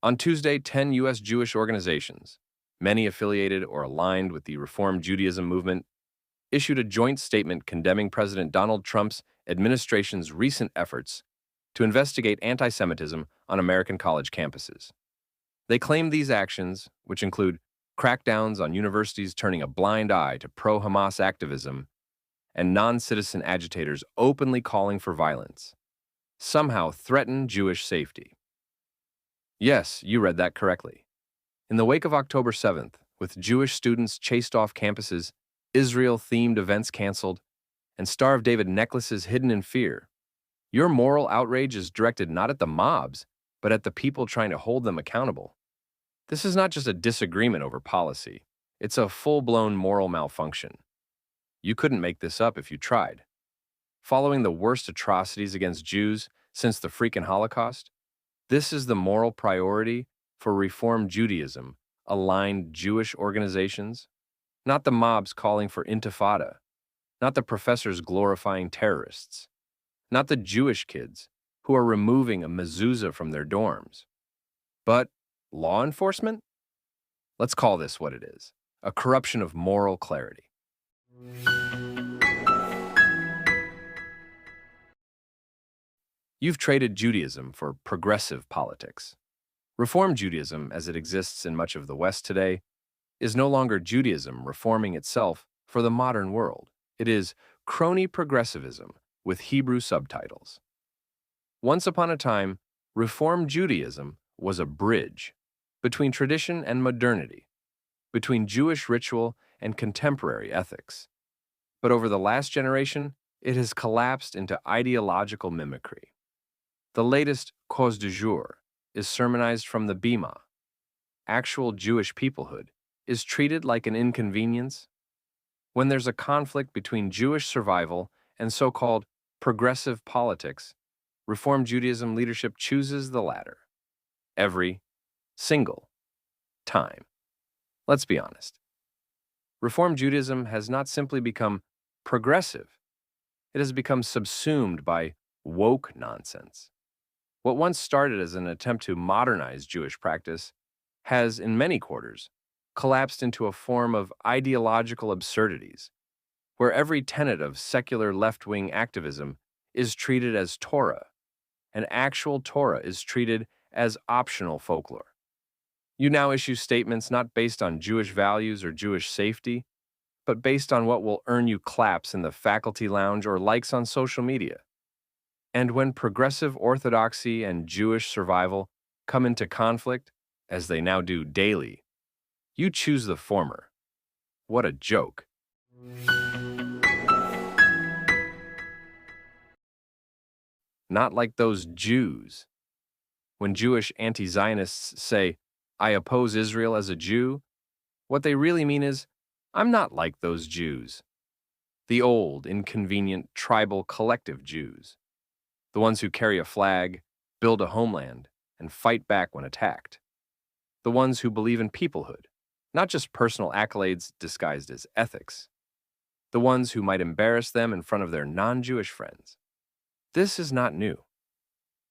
On Tuesday, 10 U.S. Jewish organizations, many affiliated or aligned with the Reform Judaism movement, issued a joint statement condemning President Donald Trump's administration's recent efforts to investigate anti-Semitism on American college campuses. They claim these actions, which include crackdowns on universities turning a blind eye to pro-Hamas activism and non-citizen agitators openly calling for violence, somehow threaten Jewish safety. Yes, you read that correctly. In the wake of October 7th, with Jewish students chased off campuses, Israel-themed events canceled, and Star of David necklaces hidden in fear, your moral outrage is directed not at the mobs, but at the people trying to hold them accountable. This is not just a disagreement over policy. It's a full-blown moral malfunction. You couldn't make this up if you tried. Following the worst atrocities against Jews since the freaking Holocaust, this is the moral priority for Reform Judaism aligned Jewish organizations, not the mobs calling for intifada, not the professors glorifying terrorists, not the Jewish kids who are removing a mezuzah from their dorms, but law enforcement? Let's call this what it is, a corruption of moral clarity. You've traded Judaism for progressive politics. Reform Judaism, as it exists in much of the West today, is no longer Judaism reforming itself for the modern world. It is crony progressivism with Hebrew subtitles. Once upon a time, Reform Judaism was a bridge between tradition and modernity, between Jewish ritual and contemporary ethics. But over the last generation, it has collapsed into ideological mimicry. The latest cause du jour is sermonized from the Bima. Actual Jewish peoplehood is treated like an inconvenience. When there's a conflict between Jewish survival and so-called progressive politics, Reform Judaism leadership chooses the latter. Every single time. Let's be honest. Reform Judaism has not simply become progressive. It has become subsumed by woke nonsense. What once started as an attempt to modernize Jewish practice has, in many quarters, collapsed into a form of ideological absurdities, where every tenet of secular left-wing activism is treated as Torah, and actual Torah is treated as optional folklore. You now issue statements not based on Jewish values or Jewish safety, but based on what will earn you claps in the faculty lounge or likes on social media. And when progressive orthodoxy and Jewish survival come into conflict, as they now do daily, you choose the former. What a joke. Not like those Jews. When Jewish anti-Zionists say, "I oppose Israel as a Jew," what they really mean is, "I'm not like those Jews." The old, inconvenient, tribal collective Jews. The ones who carry a flag, build a homeland, and fight back when attacked. The ones who believe in peoplehood, not just personal accolades disguised as ethics. The ones who might embarrass them in front of their non-Jewish friends. This is not new.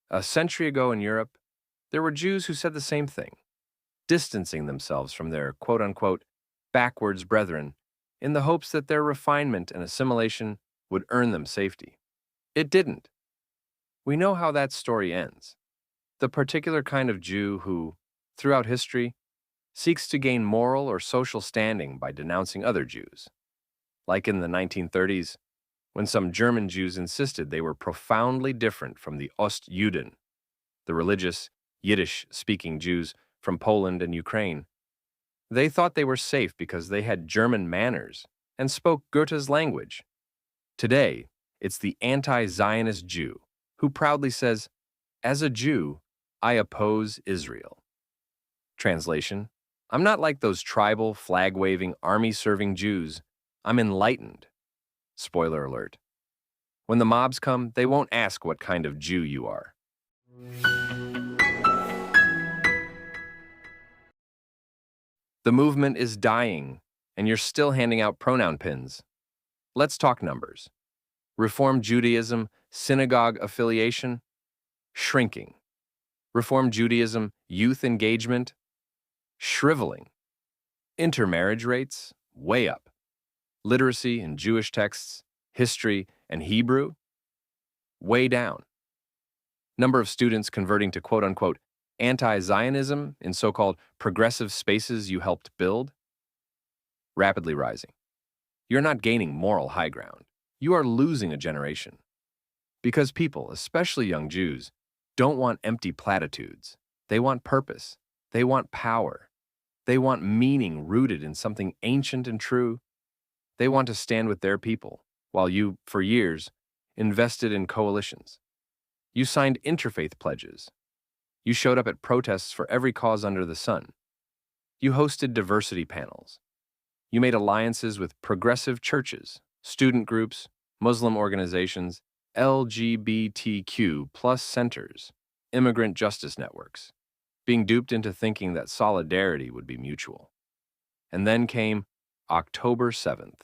A century ago in Europe, there were Jews who said the same thing, distancing themselves from their quote-unquote backwards brethren in the hopes that their refinement and assimilation would earn them safety. It didn't. We know how that story ends. The particular kind of Jew who, throughout history, seeks to gain moral or social standing by denouncing other Jews. Like in the 1930s, when some German Jews insisted they were profoundly different from the Ostjuden, the religious, Yiddish-speaking Jews from Poland and Ukraine. They thought they were safe because they had German manners and spoke Goethe's language. Today, it's the anti-Zionist Jew who proudly says, "As a Jew, I oppose Israel." Translation: I'm not like those tribal, flag-waving, army-serving Jews. I'm enlightened. Spoiler alert. When the mobs come, they won't ask what kind of Jew you are. The movement is dying, and you're still handing out pronoun pins. Let's talk numbers. Reform Judaism, synagogue affiliation, shrinking. Reform Judaism, Youth engagement, shriveling. Intermarriage rates, way up. Literacy in Jewish texts, history, and Hebrew, way down. Number of students converting to quote-unquote anti-Zionism in so-called progressive spaces you helped build, rapidly rising. You're not gaining moral high ground. You are losing a generation. Because people, especially young Jews, don't want empty platitudes. They want purpose. They want power. They want meaning rooted in something ancient and true. They want to stand with their people, while you, for years, invested in coalitions. You signed interfaith pledges. You showed up at protests for every cause under the sun. You hosted diversity panels. You made alliances with progressive churches, student groups, Muslim organizations, LGBTQ plus centers, immigrant justice networks, being duped into thinking that solidarity would be mutual. And then came October 7th.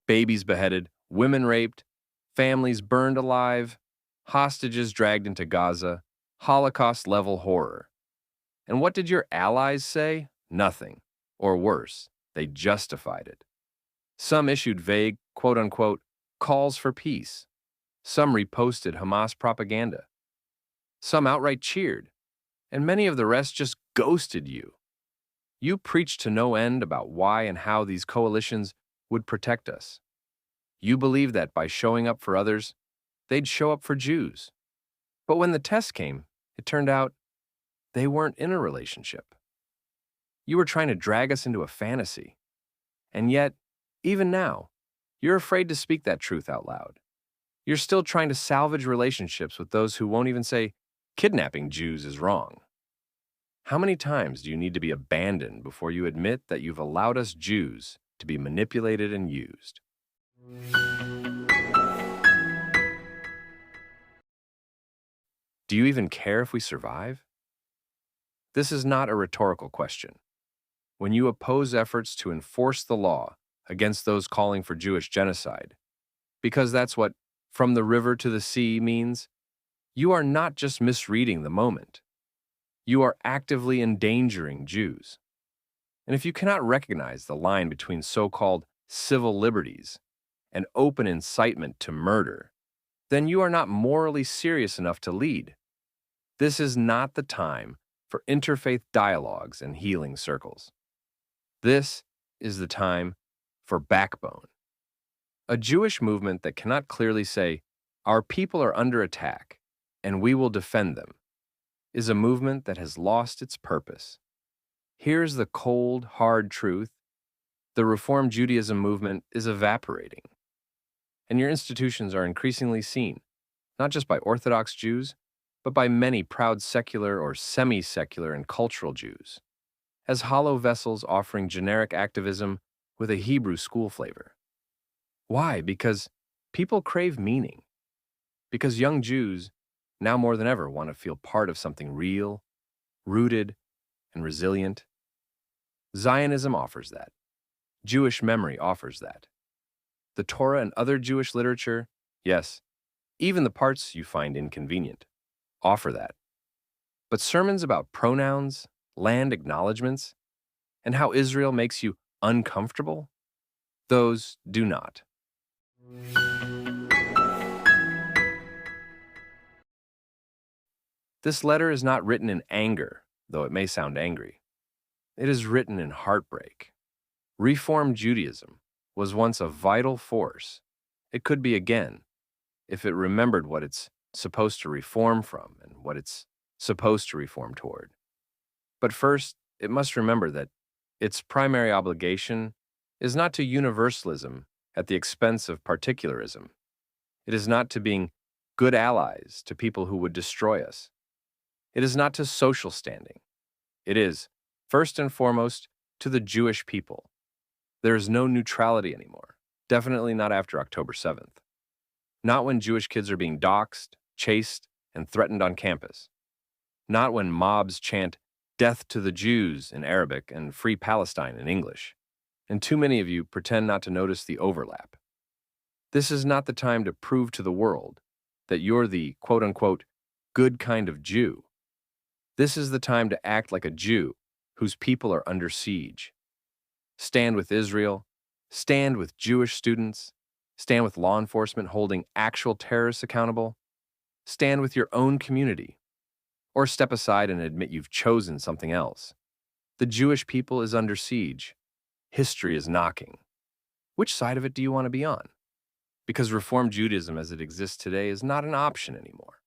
Babies beheaded, women raped, families burned alive, hostages dragged into Gaza, Holocaust-level horror. And what did your allies say? Nothing. Or worse, they justified it. Some issued vague, quote-unquote, calls for peace. Some reposted Hamas propaganda. Some outright cheered. And many of the rest just ghosted you. You preached to no end about why and how these coalitions would protect us. You believed that by showing up for others, they'd show up for Jews. But when the test came, it turned out they weren't in a relationship. You were trying to drag us into a fantasy. And yet, even now, you're afraid to speak that truth out loud. You're still trying to salvage relationships with those who won't even say kidnapping Jews is wrong. How many times do you need to be abandoned before you admit that you've allowed us Jews to be manipulated and used? Do you even care if we survive? This is not a rhetorical question. When you oppose efforts to enforce the law against those calling for Jewish genocide, because that's what from the river to the sea means, you are not just misreading the moment. You are actively endangering Jews. And if you cannot recognize the line between so-called civil liberties and open incitement to murder, then you are not morally serious enough to lead. This is not the time for interfaith dialogues and healing circles. This is the time for backbone. A Jewish movement that cannot clearly say, our people are under attack, and we will defend them, is a movement that has lost its purpose. Here's the cold, hard truth. The Reform Judaism movement is evaporating. And your institutions are increasingly seen, not just by Orthodox Jews, but by many proud secular or semi-secular and cultural Jews, as hollow vessels offering generic activism with a Hebrew school flavor. Why? Because people crave meaning. Because young Jews, now more than ever, want to feel part of something real, rooted, and resilient. Zionism offers that. Jewish memory offers that. The Torah and other Jewish literature, yes, even the parts you find inconvenient, offer that. But sermons about pronouns, land acknowledgments, and how Israel makes you uncomfortable, those do not. This letter is not written in anger, though it may sound angry. It is written in heartbreak. Reform Judaism was once a vital force. It could be again, if it remembered what it's supposed to reform from and what it's supposed to reform toward. But first, it must remember that its primary obligation is not to universalism at the expense of particularism. It is not to being good allies to people who would destroy us. It is not to social standing. It is, first and foremost, to the Jewish people. There is no neutrality anymore, definitely not after October 7th. Not when Jewish kids are being doxxed, chased, and threatened on campus. Not when mobs chant, "Death to the Jews" in Arabic and "Free Palestine" in English. And too many of you pretend not to notice the overlap. This is not the time to prove to the world that you're the quote-unquote good kind of Jew. This is the time to act like a Jew whose people are under siege. Stand with Israel, stand with Jewish students, stand with law enforcement holding actual terrorists accountable, stand with your own community, or step aside and admit you've chosen something else. The Jewish people is under siege. History is knocking. Which side of it do you want to be on? Because Reform Judaism as it exists today is not an option anymore.